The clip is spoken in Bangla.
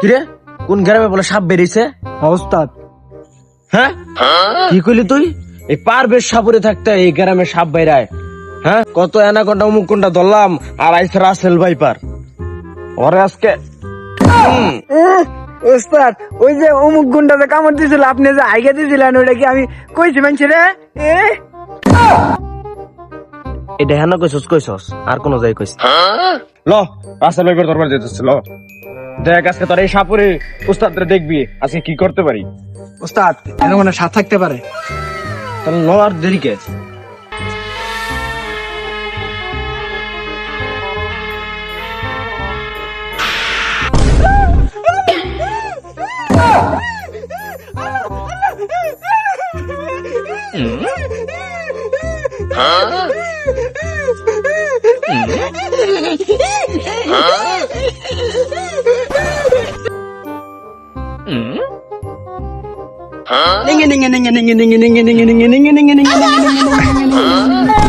কিরে কোন গ্রামে বলে সাপ বেরিয়েছে? ওস্তাদ হ্যাঁ কি কইলি তুই? এই পারবেশ সাপুরে থাকতে এই গ্রামে সাপ বাইরায়? হ্যাঁ কত অ্যানাকোন্ডা মুকুন্ডা ধরলাম আর আইসে রাসেল ভাইপার। ওরে আজকে ওস্তাদ ওই যে অমুক গুন্ডাতে কামড় দিয়েছিল, আপনি যে আইগা দিয়েছিলেন ওটা কি আমি কইছি মানছি রে? এটা হেন কইছস আর কোন যাই কইস ল রাসেল ভাইপার দরবার যেতেছে। ল দেখ আজকে তোর এই সাপুরে উস্তাদরে দেখবি আজকে কি করতে পারি। ওস্তাদ এর মনে সাথ থাকতে পারে। তাহলে ল আর দেরি কে? Ninge ninge ninge ninge ninge ninge ninge ninge ninge ninge ninge ninge ninge ninge ninge ninge.